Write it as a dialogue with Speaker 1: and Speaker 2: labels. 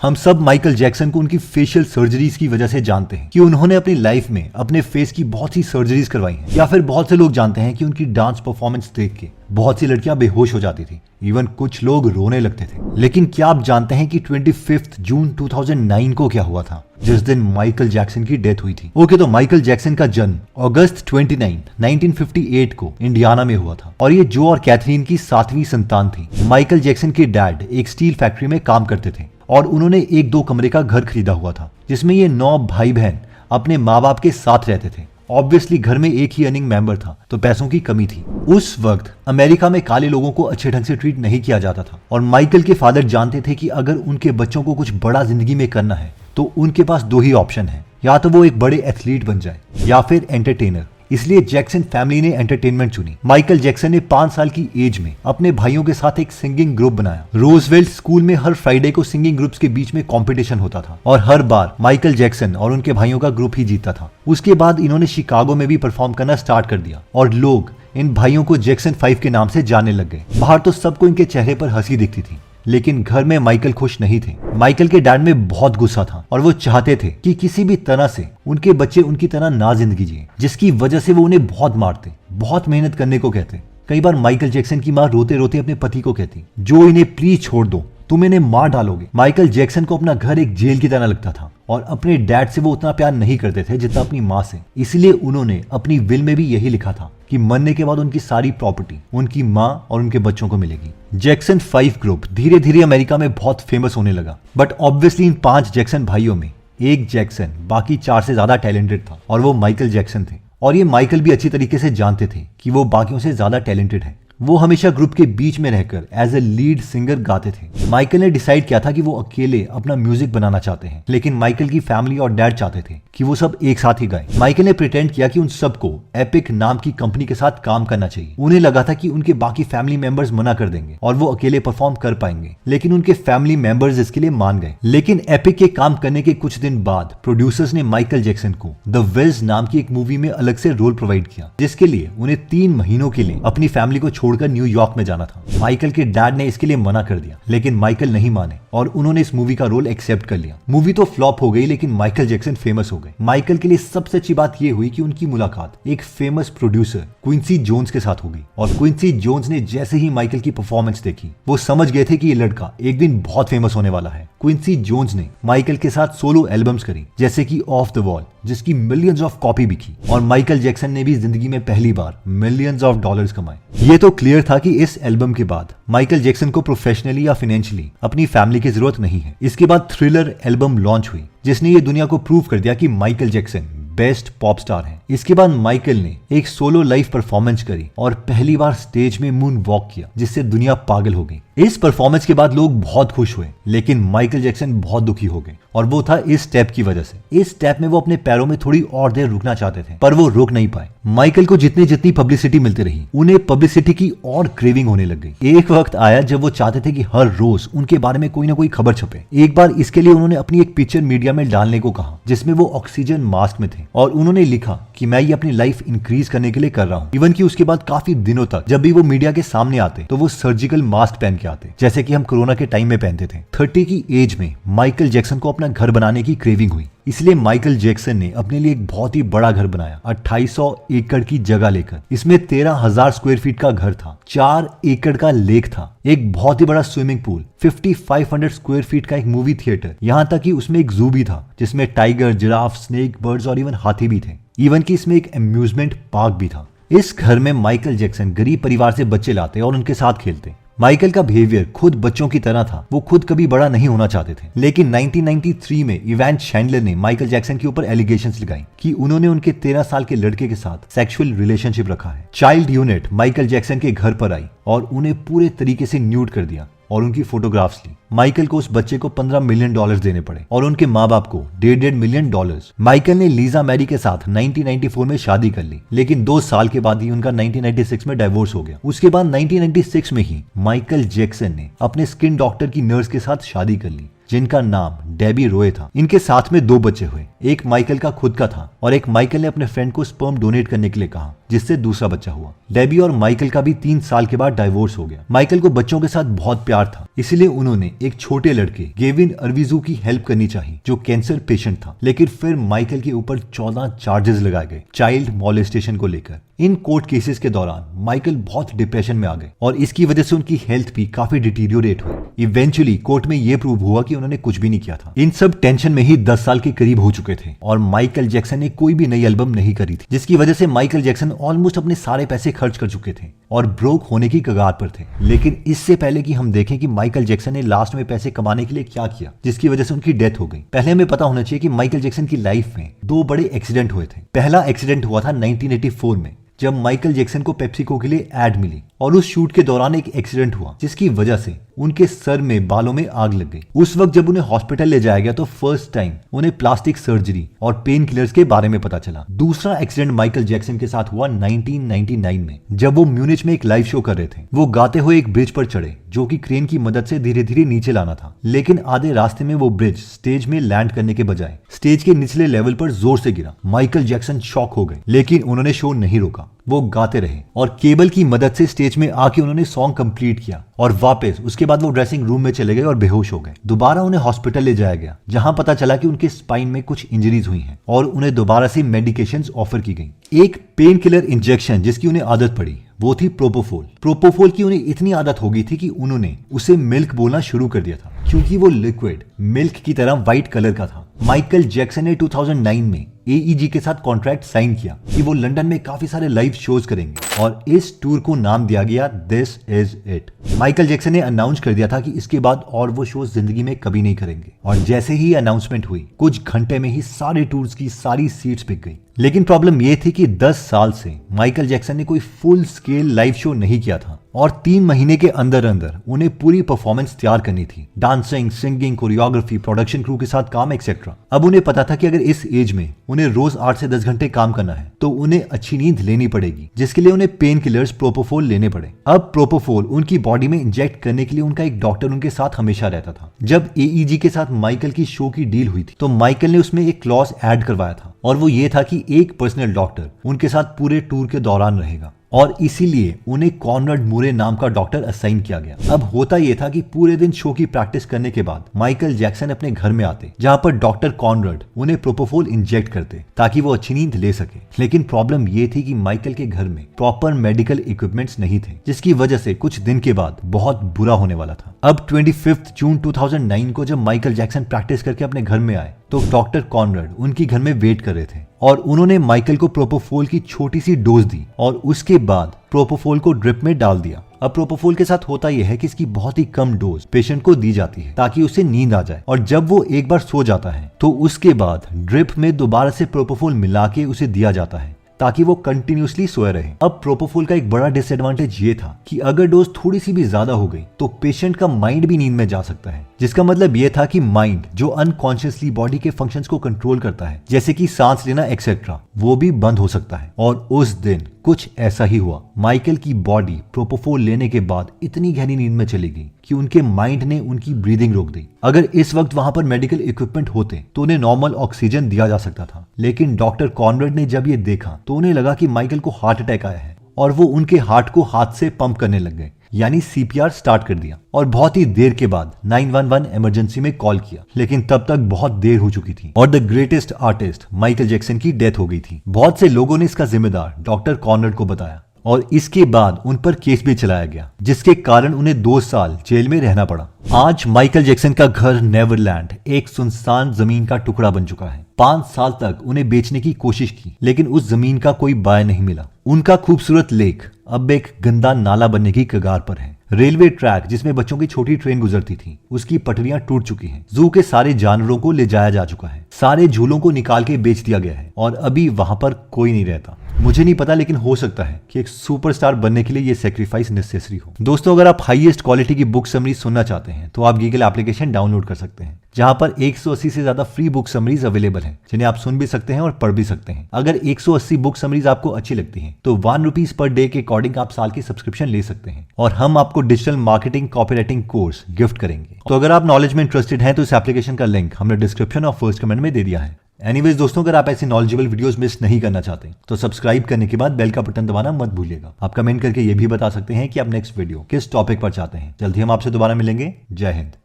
Speaker 1: हम सब Michael Jackson को उनकी फेशियल सर्जरीज की वजह से जानते हैं कि उन्होंने अपनी लाइफ में अपने फेस की बहुत सी सर्जरीज करवाई हैं, या फिर बहुत से लोग जानते हैं कि उनकी डांस परफॉर्मेंस देख के बहुत सी लड़कियां बेहोश हो जाती थी, इवन कुछ लोग रोने लगते थे। लेकिन क्या आप जानते हैं कि 25 जून 2009 को क्या हुआ था, जिस दिन माइकल जैक्सन की डेथ हुई थी? ओके, तो माइकल जैक्सन का जन्म अगस्त 29, 1958 को इंडियाना में हुआ था और ये जो और कैथरीन की 7वीं संतान थी। माइकल जैक्सन के डैड एक स्टील फैक्ट्री में काम करते थे और उन्होंने एक 2 कमरे का घर खरीदा हुआ था, जिसमें ये 9 भाई बहन अपने माँ बाप के साथ रहते थे। ऑब्वियसली घर में एक ही अर्निंग मेंबर था, तो पैसों की कमी थी। उस वक्त अमेरिका में काले लोगों को अच्छे ढंग से ट्रीट नहीं किया जाता था और माइकल के फादर जानते थे कि अगर उनके बच्चों को कुछ बड़ा जिंदगी में करना है तो उनके पास 2 ही ऑप्शन है, या तो वो एक बड़े एथलीट बन जाए या फिर एंटरटेनर। इसलिए जैक्सन फैमिली ने एंटरटेनमेंट चुनी। माइकल जैक्सन ने 5 साल की एज में अपने भाइयों के साथ एक सिंगिंग ग्रुप बनाया। रोजवेल्ट स्कूल में हर फ्राइडे को सिंगिंग ग्रुप्स के बीच में कंपटीशन होता था और हर बार माइकल जैक्सन और उनके भाइयों का ग्रुप ही जीतता था। उसके बाद इन्होंने शिकागो में भी परफॉर्म करना स्टार्ट कर दिया और लोग इन भाइयों को जैक्सन 5 के नाम से जानने लग गए। बाहर तो सबको इनके चेहरे पर हंसी दिखती थी, लेकिन घर में माइकल खुश नहीं थे। माइकल के डैड में बहुत गुस्सा था और वो चाहते थे कि किसी भी तरह से उनके बच्चे उनकी तरह ना जिंदगी जिए, जिसकी वजह से वो उन्हें बहुत मारते, बहुत मेहनत करने को कहते। कई बार माइकल जैक्सन की माँ रोते रोते अपने पति को कहती, जो इन्हें प्लीज छोड़ दो, तुम इन्हें मार डालोगे। माइकल जैक्सन को अपना घर एक जेल की तरह लगता था और अपने डैड से वो उतना प्यार नहीं करते थे जितना अपनी माँ से। इसलिए उन्होंने अपनी विल में भी यही लिखा था कि मरने के बाद उनकी सारी प्रॉपर्टी उनकी माँ और उनके बच्चों को मिलेगी। जैक्सन 5 ग्रुप धीरे धीरे अमेरिका में बहुत फेमस होने लगा, बट ऑब्वियसली इन 5 जैक्सन भाइयों में एक जैक्सन बाकी 4 से ज्यादा टैलेंटेड था और वो माइकल जैक्सन थे। और ये माइकल भी अच्छी तरीके से जानते थे कि वो बाकियों से ज्यादा टैलेंटेड है। वो हमेशा ग्रुप के बीच में रहकर एज ए लीड सिंगर गाते थे। माइकल ने डिसाइड किया था कि वो अकेले अपना म्यूजिक बनाना चाहते हैं, लेकिन माइकल की फैमिली और डैड चाहते थे कि वो सब एक साथ ही गाएं। माइकल ने प्रिटेंड किया कि उन सबको एपिक नाम की कंपनी के साथ काम करना चाहिए। उन्हें लगा था कि उनके बाकी फैमिली मेंबर्स मना कर देंगे और वो अकेले परफॉर्म कर पाएंगे, लेकिन उनके फैमिली मेंबर्स इसके लिए मान गए। लेकिन एपिक के काम करने के कुछ दिन बाद प्रोड्यूसर्स ने माइकल जैक्सन को द विज नाम की एक मूवी में अलग से रोल प्रोवाइड किया, जिसके लिए उन्हें 3 महीनों के लिए अपनी फैमिली को छोड़कर न्यूयॉर्क में जाना था। माइकल के डैड ने इसके लिए मना कर दिया, लेकिन माइकल नहीं माने और उन्होंने इस मूवी का रोल एक्सेप्ट कर लिया। मूवी तो फ्लॉप हो गई, लेकिन माइकल जैक्सन फेमस हो गए। माइकल के लिए सबसे अच्छी बात यह हुई कि उनकी मुलाकात एक फेमस प्रोड्यूसर क्विंसी जोन्स के साथ हो गई और क्विंसी जोन्स ने जैसे ही माइकल की परफॉर्मेंस देखी, वो समझ गए थे कि ये लड़का एक दिन बहुत फेमस होने वाला है। क्विंसी जोन्स ने माइकल के साथ सोलो एल्बम्स करी, जैसे कि ऑफ द वॉल, जिसकी मिलियंस ऑफ कॉपी बिकी, और माइकल जैक्सन ने भी जिंदगी में पहली बार मिलियंस ऑफ डॉलर्स कमाए। ये तो क्लियर था कि इस एल्बम के बाद माइकल जैक्सन को प्रोफेशनली या फाइनेंशियली अपनी फैमिली की जरूरत नहीं है। इसके बाद थ्रिलर एल्बम लॉन्च हुई, जिसने ये दुनिया को प्रूव कर दिया कि Michael Jackson best pop star है। इसके बाद माइकल ने एक सोलो लाइव परफॉर्मेंस करी और पहली बार स्टेज में मून वॉक किया, जिससे दुनिया पागल हो गई। इस परफॉर्मेंस के बाद लोग बहुत खुश हुए, लेकिन माइकल जैक्सन बहुत दुखी हो गए और वो था इस स्टेप की वजह से। इस स्टेप में वो अपने पैरों में थोड़ी और देर रुकना चाहते थे, पर वो रुक नहीं पाए। माइकल को जितनी पब्लिसिटी मिलती रही, उन्हें पब्लिसिटी की और क्रेविंग होने लग गई। एक वक्त आया जब वो चाहते थे कि हर रोज उनके बारे में कोई ना कोई खबर छपे। एक बार इसके लिए उन्होंने अपनी एक पिक्चर मीडिया में डालने को कहा, जिसमें वो ऑक्सीजन मास्क में थे और उन्होंने लिखा कि मैं ये अपनी लाइफ इंक्रीज करने के लिए कर रहा हूँ। इवन कि उसके बाद काफी दिनों तक जब भी वो मीडिया के सामने आते तो वो सर्जिकल मास्क पहन के आते, जैसे कि हम कोरोना के टाइम में पहनते थे। 30 की एज में माइकल जैक्सन को अपना घर बनाने की क्रेविंग हुई, इसलिए माइकल जैक्सन ने अपने लिए एक बहुत ही बड़ा घर बनाया, 2800 एकड़ की जगह लेकर। इसमें 13,000 स्क्वायर फीट का घर था, 4 एकड़ का लेक था, एक बहुत ही बड़ा स्विमिंग पूल, 5500 स्क्वायर फीट का एक मूवी थिएटर, यहाँ तक कि उसमें एक जू भी था, जिसमें टाइगर, जिराफ, स्नेक, बर्ड्स और इवन हाथी भी थे। इवन कि इसमें एक अम्यूजमेंट पार्क भी था। इस घर में माइकल जैक्सन गरीब परिवार से बच्चे लाते और उनके साथ खेलते। माइकल का बिहेवियर खुद बच्चों की तरह था, वो खुद कभी बड़ा नहीं होना चाहते थे। लेकिन 1993 में इवान चैंडलर ने माइकल जैक्सन के ऊपर एलिगेशंस लगाई कि उन्होंने उनके 13 साल के लड़के के साथ सेक्सुअल रिलेशनशिप रखा है। चाइल्ड यूनिट माइकल जैक्सन के घर पर आई और उन्हें पूरे तरीके से न्यूड कर दिया और उनकी फोटोग्राफ्स ली। माइकल को उस बच्चे को $15 मिलियन देने पड़े और उनके माँ बाप को $1.5 मिलियन। माइकल ने लीजा मैरी के साथ 1994 में शादी कर ली, लेकिन 2 साल के बाद ही उनका 1996 में डाइवोर्स हो गया। उसके बाद 1996 में ही माइकल जैक्सन ने अपने स्किन डॉक्टर की नर्स के साथ शादी कर ली, जिनका नाम डेबी रॉय था। इनके साथ में 2 बच्चे हुए, एक माइकल का खुद का था और एक माइकल ने अपने फ्रेंड को स्पर्म डोनेट करने के लिए कहा। जिससे दूसरा बच्चा हुआ। डेबी और माइकल का भी 3 साल के बाद डाइवोर्स हो गया। माइकल को बच्चों के साथ बहुत प्यार था, इसलिए उन्होंने एक छोटे लड़के गेविन अर्विजू की हेल्प करनी चाहिए जो कैंसर पेशेंट था। लेकिन फिर माइकल के ऊपर 14 चार्जेस लगाए गए चाइल्ड मॉलेस्टेशन को लेकर। इन कोर्ट केसेस के दौरान माइकल बहुत डिप्रेशन में आ गए और इसकी वजह से उनकी हेल्थ भी काफी डिटीरियोरेट हुई। इवेंचुअली कोर्ट में यह प्रूव हुआ कि उन्होंने कुछ भी नहीं किया था। इन सब टेंशन में ही 10 साल के करीब हो चुके थे और माइकल जैक्सन ने कोई भी नई एल्बम नहीं करी थी, जिसकी वजह से माइकल जैक्सन ऑलमोस्ट अपने सारे पैसे खर्च कर चुके थे और ब्रोक होने की कगार पर थे। लेकिन इससे पहले कि हम देखें कि माइकल जैक्सन ने लास्ट में पैसे कमाने के लिए क्या किया जिसकी वजह से उनकी डेथ हो गई, पहले हमें पता होना चाहिए कि माइकल जैक्सन की लाइफ में 2 बड़े एक्सीडेंट हुए थे। पहला एक्सीडेंट हुआ था 1984 में, जब माइकल जैक्सन को पेप्सिको के लिए एड मिली और उस शूट के दौरान एक एक्सीडेंट हुआ जिसकी वजह से उनके सर में बालों में आग लग गई। उस वक्त जब उन्हें हॉस्पिटल ले जाया गया तो फर्स्ट टाइम उन्हें प्लास्टिक सर्जरी और पेन किलर्स के बारे में पता चला। दूसरा एक्सीडेंट माइकल जैक्सन के साथ हुआ 1999 में, जब वो म्यूनिच में एक लाइव शो कर रहे थे। वो गाते हुए एक ब्रिज पर चढ़े जो कि क्रेन की मदद से धीरे धीरे नीचे लाना था, लेकिन आधे रास्ते में वो ब्रिज स्टेज में लैंड करने के बजाय स्टेज के निचले लेवल पर जोर से गिरा। माइकल जैक्सन शॉक हो गए, लेकिन उन्होंने शो नहीं रोका। वो गाते रहे और केबल की मदद से स्टेज में आके उन्होंने सॉन्ग कंप्लीट किया और वापस उसके बाद वो ड्रेसिंग रूम में चले गए और बेहोश हो गए। दोबारा उन्हें हॉस्पिटल ले जाया गया जहां पता चला कि उनके स्पाइन में कुछ इंजरीज हुई हैं और उन्हें दोबारा से मेडिकेशंस ऑफर की गई। एक पेन किलर इंजेक्शन जिसकी उन्हें आदत पड़ी वो थी प्रोपोफोल। प्रोपोफोल की उन्हें इतनी आदत हो गई थी कि उन्होंने उसे मिल्क बोलना शुरू कर दिया था क्योंकि वो लिक्विड मिल्क की तरह व्हाइट कलर का था। माइकल जैक्सन ने 2009 में AEG के साथ कॉन्ट्रैक्ट साइन किया कि वो लंदन में काफी सारे लाइव शोज करेंगे और इस टूर को नाम दिया गया this is it. Michael Jackson ने अनाउंस कर दिया था कि इसके बाद और वो शोज जिंदगी में कभी नहीं करेंगे और जैसे ही अनाउंसमेंट हुई कुछ घंटे में ही सारे टूर्स की सारी सीट्स बिक गई। लेकिन प्रॉब्लम ये थी कि 10 साल से माइकल जैक्सन ने कोई फुल स्केल लाइव शो नहीं किया था और 3 महीने के अंदर अंदर उन्हें पूरी परफॉर्मेंस तैयार करनी थी, dancing, singing, choreography, production crew के साथ काम एक्सेट्रा। अब उन्हें पता था कि अगर इस एज में उन्हें रोज 8 से 10 घंटे काम करना है तो उन्हें अच्छी नींद लेनी पड़ेगी, जिसके लिए उन्हें पेन किलर्स प्रोपोफोल लेने पड़े। अब प्रोपोफोल उनकी बॉडी में इंजेक्ट करने के लिए उनका एक डॉक्टर उनके साथ हमेशा रहता था। जब AEG के साथ माइकल की शो की डील हुई थी तो माइकल ने उसमें एक क्लॉज ऐड करवाया था और वो ये था कि एक पर्सनल डॉक्टर उनके साथ पूरे टूर के दौरान रहेगा और इसीलिए उन्हें कॉनराड मूरे नाम का डॉक्टर असाइन किया गया। अब होता यह था कि पूरे दिन शो की प्रैक्टिस करने के बाद माइकल जैक्सन अपने घर में आते जहां पर डॉक्टर कॉनराड उन्हें प्रोपोफोल इंजेक्ट करते ताकि वो अच्छी नींद ले सके। लेकिन प्रॉब्लम ये थी कि माइकल के घर में प्रॉपर मेडिकल इक्विपमेंट्स नहीं थे, जिसकी वजह से कुछ दिन के बाद बहुत बुरा होने वाला था। अब 25 जून 2009 को जब माइकल जैक्सन प्रैक्टिस करके अपने घर में आए तो डॉक्टर कॉनराड उनके घर में वेट कर रहे थे और उन्होंने माइकल को प्रोपोफोल की छोटी सी डोज दी और उसके बाद प्रोपोफोल को ड्रिप में डाल दिया। अब प्रोपोफोल के साथ होता यह है कि इसकी बहुत ही कम डोज पेशेंट को दी जाती है ताकि उसे नींद आ जाए और जब वो एक बार सो जाता है तो उसके बाद ड्रिप में दोबारा से प्रोपोफोल मिला के उसे दिया जाता है ताकि वो कंटिन्यूसली सोए रहे। अब प्रोपोफोल का एक बड़ा डिसएडवांटेज ये था कि अगर डोज थोड़ी सी भी ज्यादा हो गई तो पेशेंट का माइंड भी नींद में जा सकता है, जिसका मतलब ये था कि माइंड जो अनकॉन्शियसली बॉडी के फंक्शंस को कंट्रोल करता है जैसे कि सांस लेना एक्सेट्रा, वो भी बंद हो सकता है। और उस दिन कुछ ऐसा ही हुआ। माइकल की बॉडी प्रोपोफोल लेने के बाद इतनी गहरी नींद में चली गई कि उनके माइंड ने उनकी ब्रीदिंग रोक दी। अगर इस वक्त वहां पर मेडिकल इक्विपमेंट होते तो उन्हें नॉर्मल ऑक्सीजन दिया जा सकता था, लेकिन डॉक्टर कॉनराड ने जब ये देखा तो उन्हें लगा कि माइकल को हार्ट अटैक आया है और वो उनके हार्ट को हाथ से पंप करने लग गए, यानी CPR स्टार्ट कर दिया और बहुत ही देर के बाद 911 इमरजेंसी में कॉल किया, लेकिन तब तक बहुत देर हो चुकी थी और the greatest artist Michael Jackson की डेथ हो गई थी। बहुत से लोगों ने इसका जिम्मेदार डॉक्टर कॉनराड को बताया और इसके बाद उन पर केस भी चलाया गया, जिसके कारण उन्हें 2 साल जेल में रहना पड़ा। आज माइकल जैक्सन का घर नेवरलैंड एक सुनसान जमीन का टुकड़ा बन चुका है। 5 साल तक उन्हें बेचने की कोशिश की, लेकिन उस जमीन का कोई बाय नहीं मिला। उनका खूबसूरत लेक अब एक गंदा नाला बनने की कगार पर है। रेलवे ट्रैक जिसमें बच्चों की छोटी ट्रेन गुजरती थी उसकी पटरियां टूट चुकी हैं। जू के सारे जानवरों को ले जाया जा चुका है, सारे झूलों को निकाल के बेच दिया गया है और अभी वहां पर कोई नहीं रहता। मुझे नहीं पता, लेकिन हो सकता है कि एक सुपरस्टार बनने के लिए ये सेक्रीफाइस नेसेसरी हो। दोस्तों, अगर आप हाईएस्ट क्वालिटी की बुक समरी सुनना चाहते हैं तो आप गीगल एप्लीकेशन डाउनलोड कर सकते हैं, जहां पर 180 से ज्यादा फ्री बुक समरीज अवेलेबल हैं, जिन्हें आप सुन भी सकते हैं और पढ़ भी सकते हैं। अगर 180 बुक समरीज आपको अच्छी लगती हैं तो ₹1 पर डे के अकॉर्डिंग आप साल की सब्सक्रिप्शन ले सकते हैं और हम आपको digital marketing copywriting course gift करेंगे। तो अगर आप नॉलेज में इंटरेस्टेड हैं तो इस एप्लीकेशन का लिंक हमने डिस्क्रिप्शन और फर्स्ट कमेंट में दे दिया है। एनीवेज दोस्तों, अगर आप ऐसी नॉलेजेबल वीडियोस मिस नहीं करना चाहते तो सब्सक्राइब करने के बाद बेल का बटन दबाना मत भूलिएगा। आप कमेंट करके ये भी बता सकते हैं कि आप नेक्स्ट वीडियो किस टॉपिक पर चाहते हैं। जल्दी हम आपसे दोबारा मिलेंगे। जय हिंद।